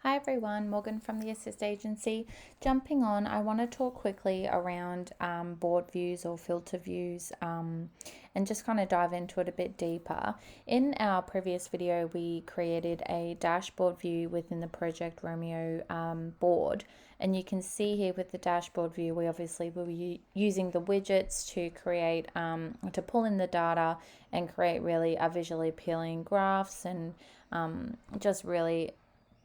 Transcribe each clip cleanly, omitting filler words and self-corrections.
Hi everyone, Morgan from the Assist Agency. Jumping on, I want to talk quickly around board views or filter views and just kind of dive into it a bit deeper. In our previous video, we created a dashboard view within the Project Romeo board. And you can see here with the dashboard view, we obviously will be using the widgets to create, to pull in the data and create really a visually appealing graphs and just really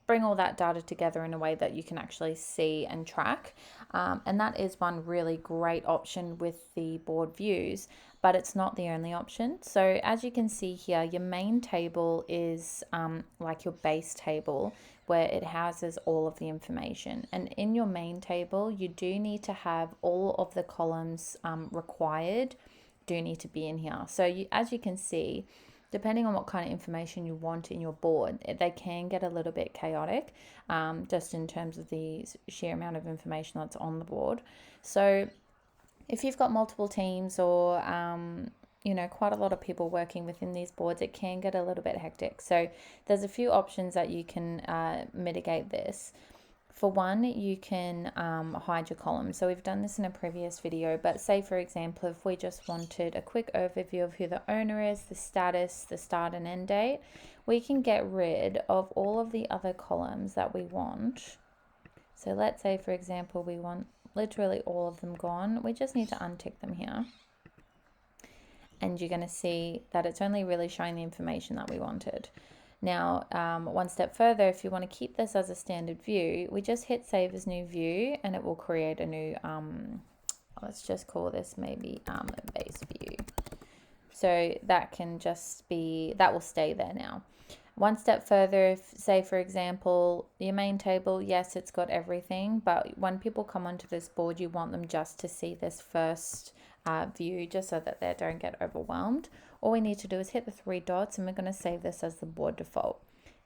bring all that data together in a way that you can actually see and track. And that is one really great option with the board views, but it's not the only option. So as you can see here, your main table is like your base table where it houses all of the information. And in your main table, you do need to have all of the columns required do need to be in here. So as you can see, depending on what kind of information you want in your board, they can get a little bit chaotic just in terms of the sheer amount of information that's on the board. So if you've got multiple teams or quite a lot of people working within these boards, it can get a little bit hectic. So there's a few options that you can mitigate this. For one, you can hide your columns. So we've done this in a previous video, but say for example, if we just wanted a quick overview of who the owner is, the status, the start and end date, we can get rid of all of the other columns that we want. So let's say for example, we want literally all of them gone. We just need to untick them here. And you're going to see that it's only really showing the information that we wanted. Now, one step further, if you want to keep this as a standard view, we just hit save as new view and it will create a new, let's just call this maybe a base view. So that can just be, that will stay there now. One step further, if say for example, your main table, yes, it's got everything, but when people come onto this board, you want them just to see this first view just so that they don't get overwhelmed. All we need to do is hit the three dots and we're going to save this as the board default.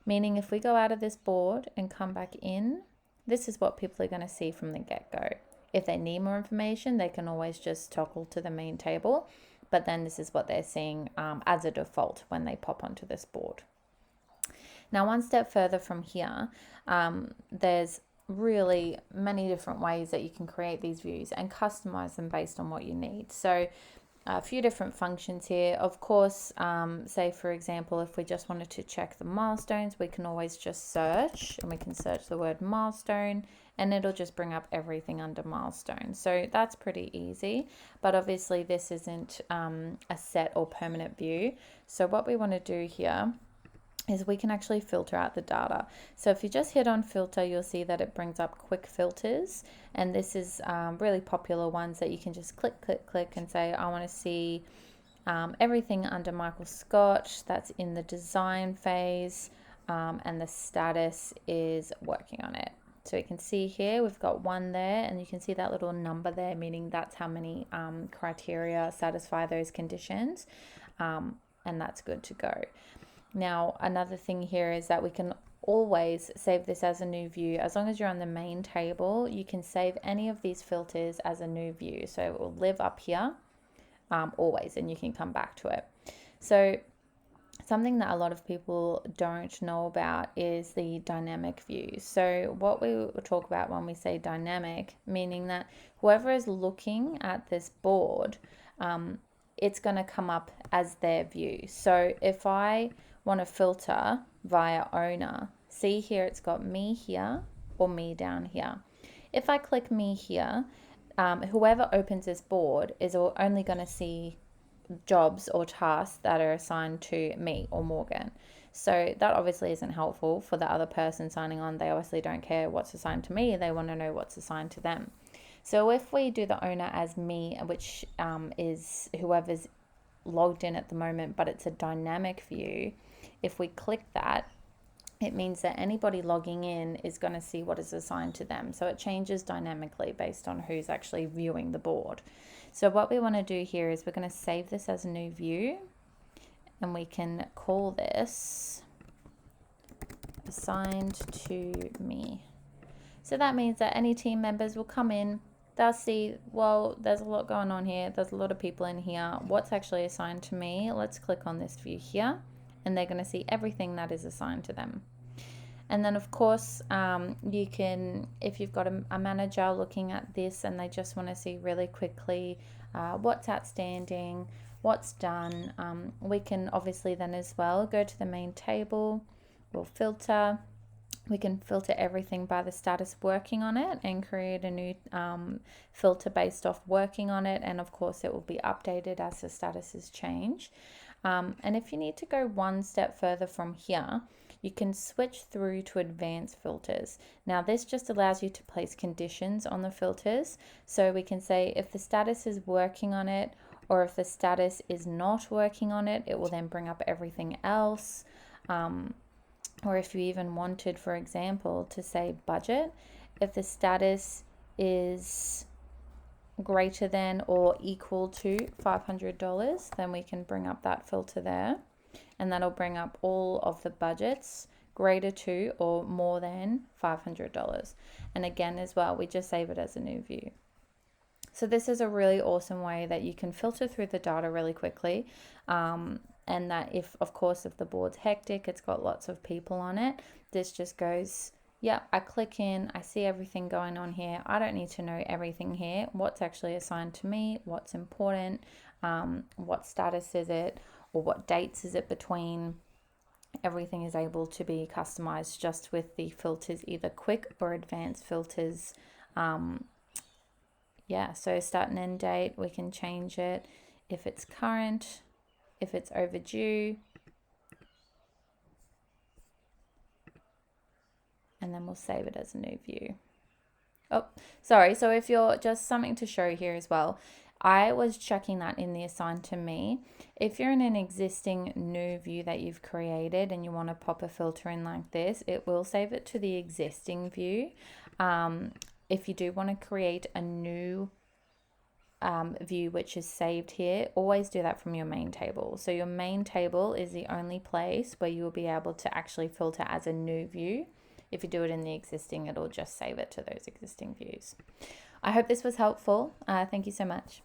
Meaning if we go out of this board and come back in, this is what people are going to see from the get-go. If they need more information, they can always just toggle to the main table, but then this is what they're seeing as a default when they pop onto this board. Now, one step further from here, there's really many different ways that you can create these views and customize them based on what you need. So a few different functions here. Of course, say for example, if we just wanted to check the milestones, we can always just search and we can search the word milestone and it'll just bring up everything under milestone. So that's pretty easy, but obviously this isn't a set or permanent view. So what we want to do here is we can actually filter out the data. So if you just hit on filter, you'll see that it brings up quick filters. And this is really popular ones that you can just click, click, click and say, I want to see everything under Michael Scott that's in the design phase and the status is working on it. So you can see here, we've got one there and you can see that little number there, meaning that's how many criteria satisfy those conditions. And that's good to go. Now, another thing here is that we can always save this as a new view. As long as you're on the main table, you can save any of these filters as a new view. So it will live up here always, and you can come back to it. So something that a lot of people don't know about is the dynamic view. So what we will talk about when we say dynamic, meaning that whoever is looking at this board, it's going to come up as their view. So if I want to filter via owner, see here it's got me here or me down here. If I click me here, whoever opens this board is only going to see jobs or tasks that are assigned to me or Morgan. So that obviously isn't helpful for the other person signing on. They obviously don't care what's assigned to me. They want to know what's assigned to them. So if we do the owner as me, which is whoever's logged in at the moment, but it's a dynamic view, if we click that, it means that anybody logging in is going to see what is assigned to them. So it changes dynamically based on who's actually viewing the board. So what we want to do here is we're going to save this as a new view and we can call this assigned to me. So that means that any team members will come in, they'll see, well, there's a lot going on here. There's a lot of people in here. What's actually assigned to me? Let's click on this view here and they're going to see everything that is assigned to them. And then of course, you can, if you've got a manager looking at this and they just want to see really quickly what's outstanding, what's done, we can obviously then as well go to the main table, we'll filter. We can filter everything by the status working on it and create a new filter based off working on it. And of course, it will be updated as the statuses change. And if you need to go one step further from here, you can switch through to advanced filters. Now, this just allows you to place conditions on the filters. So we can say if the status is working on it, or if the status is not working on it, it will then bring up everything else. Or if you even wanted, for example, to say budget, if the status is greater than or equal to $500, then we can bring up that filter there, and that'll bring up all of the budgets greater to or more than $500. And again, as well, we just save it as a new view. So this is a really awesome way that you can filter through the data really quickly. And that if, of course, if the board's hectic, it's got lots of people on it, this just goes, yeah, I click in, I see everything going on here. I don't need to know everything here. What's actually assigned to me, what's important, what status is it, or what dates is it between. Everything is able to be customized just with the filters, either quick or advanced filters. Yeah, so start and end date, we can change it if it's current, if it's overdue, and then we'll save it as a new view. Oh, sorry. So if you're just something to show here as well, I was checking that in the assign to me. If you're in an existing new view that you've created and you want to pop a filter in like this, it will save it to the existing view. If you do want to create a new view which is saved here, always do that from your main table. So your main table is the only place where you will be able to actually filter as a new view. If you do it in the existing, it'll just save it to those existing views. I hope this was helpful. Thank you so much.